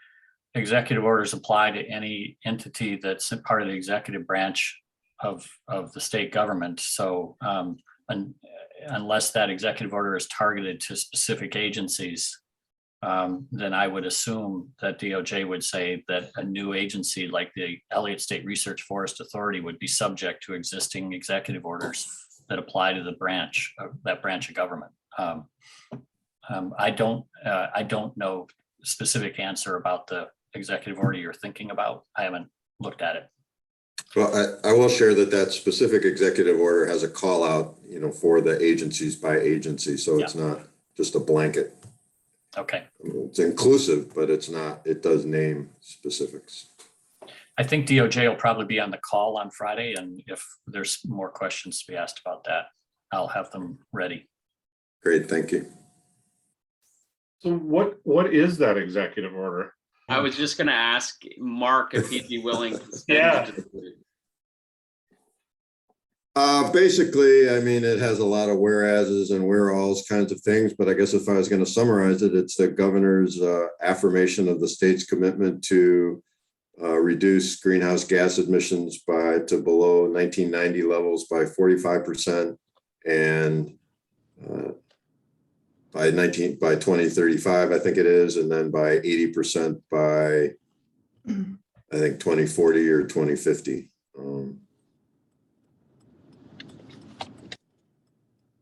executive orders apply to any entity that's a part of the executive branch of the state government. So unless that executive order is targeted to specific agencies, then I would assume that DOJ would say that a new agency like the Elliott State Research Forest Authority would be subject to existing executive orders that apply to that branch of government. I don't know specific answer about the executive order you're thinking about. I haven't looked at it. Well, I will share that specific executive order has a call out, for the agencies by agency. So it's not just a blanket. Okay. It's inclusive, but it does name specifics. I think DOJ will probably be on the call on Friday. And if there's more questions to be asked about that, I'll have them ready. Great, thank you. So what is that executive order? I was just going to ask Mark if he'd be willing to stand Yeah. into the Basically, I mean, it has a lot of whereases and where-alls kinds of things, but I guess if I was going to summarize it, it's the governor's affirmation of the state's commitment to reduce greenhouse gas emissions to below 1990 levels by 45%, and by 2035, I think it is, and then by 80% by I think 2040 or 2050.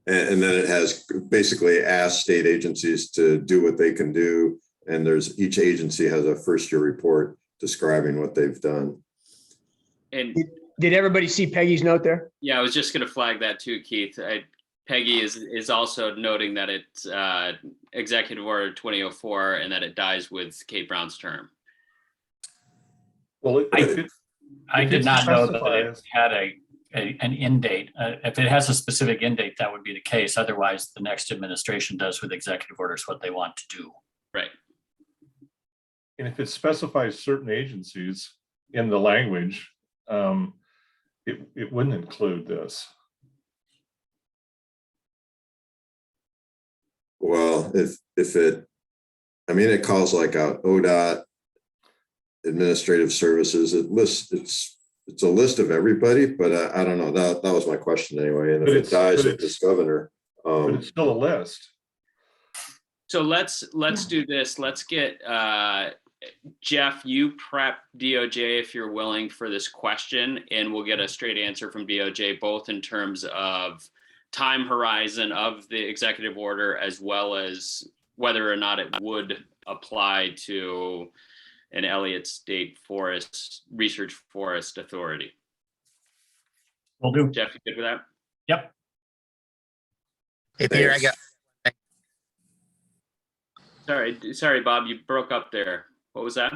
And then it has basically asked state agencies to do what they can do. And each agency has a first year report describing what they've done. And Did everybody see Peggy's note there? yeah, I was just going to flag that too, Keith. Peggy is also noting that it's Executive Order 2004 and that it dies with Kate Brown's term. Well, I did not know that it had an end date. If it has a specific end date, that would be the case. Otherwise, the next administration does with executive orders what they want to do. Right. And if it specifies certain agencies in the language, it wouldn't include this. Well, if it, I mean, it calls like out ODOT, administrative services, it's a list of everybody, but I don't know, that was my question anyway, and if But it it's- dies but with it's- this governor. But it's still a list. So let's do this. Let's get Jeff, you prep DOJ if you're willing for this question, and we'll get a straight answer from DOJ, both in terms of time horizon of the executive order, as well as whether or not it would apply to an Elliott State Forest Research Forest Authority. Will do. Jeff, you good with that? Yep. Hey, Peter, I Thanks. got, Sorry, Bob, you broke up there. What was that?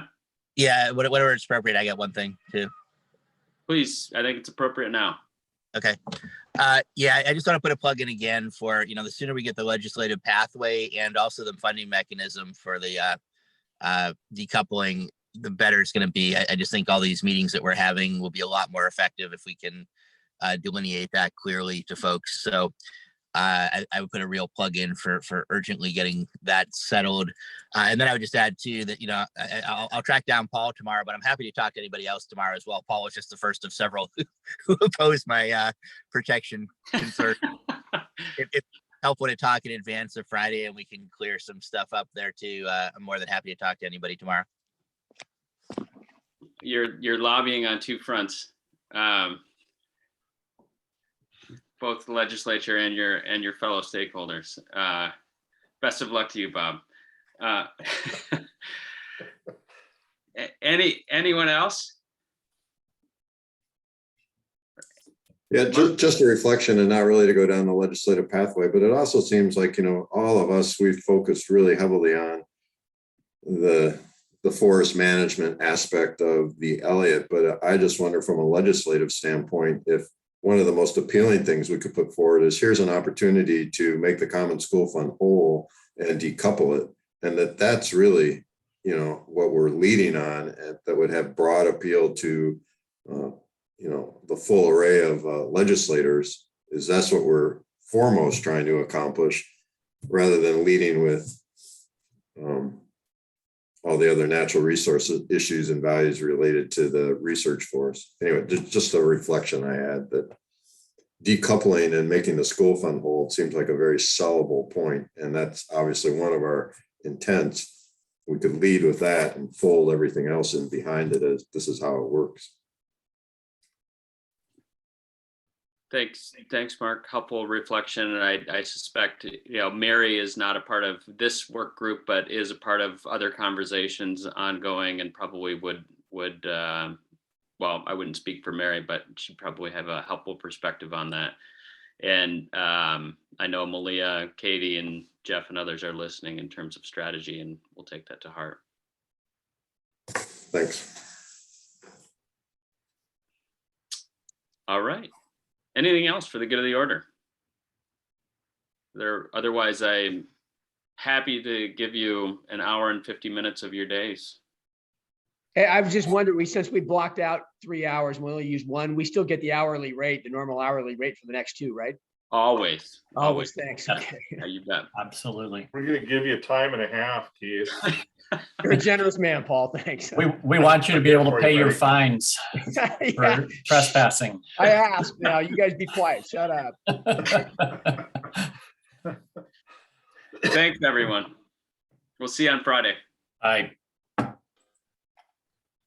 yeah, whatever it's appropriate, I got one thing too. Please, I think it's appropriate now. Okay. Yeah, I just want to put a plug in again for, the sooner we get the legislative pathway and also the funding mechanism for the decoupling, the better it's going to be. I just think all these meetings that we're having will be a lot more effective if we can delineate that clearly to folks. So I would put a real plug in for urgently getting that settled. And then I would just add too that, I'll track down Paul tomorrow, but I'm happy to talk to anybody else tomorrow as well. Paul was just the first of several who opposed my protection concern. It's helpful to talk in advance of Friday and we can clear some stuff up there too. I'm more than happy to talk to anybody tomorrow. You're lobbying on two fronts. Both the legislature and your fellow stakeholders. Best of luck to you, Bob. Anyone else? Yeah, just a reflection and not really to go down the legislative pathway, but it also seems like, all of us, we've focused really heavily on the forest management aspect of the Elliott, but I just wonder from a legislative standpoint, if one of the most appealing things we could put forward is here's an opportunity to make the common school fund whole and decouple it. And that's really, what we're leading on, and that would have broad appeal to, the full array of legislators, is that's what we're foremost trying to accomplish, rather than leading with all the other natural resources issues and values related to the research force. Anyway, just a reflection I had that decoupling and making the school fund whole seems like a very sellable point, and that's obviously one of our intents. We could lead with that and fold everything else in behind it as this is how it works. Thanks, Mark. Helpful reflection. And I suspect, Mary is not a part of this work group, but is a part of other conversations ongoing, and probably would well, I wouldn't speak for Mary, but she'd probably have a helpful perspective on that. And I know Malia, Katie, and Jeff and others are listening in terms of strategy, and we'll take that to heart. Thanks. All right. Anything else for the good of the order? Otherwise, I'm happy to give you an hour and 50 minutes of your days. Hey, I was just wondering, since we blocked out 3 hours, and we only used one, we still get the hourly rate, the normal hourly rate for the next two, right? Always. Always, thanks. Yeah. Okay. Yeah, you bet. Absolutely. We're gonna give you time and a half, Keith. You're a generous man, Paul. Thanks. We want you to be able to pay your Sorry. fines Yeah, for trespassing. I asked. Now you guys be quiet. Shut up. Thanks, everyone. We'll see you on Friday. Aye.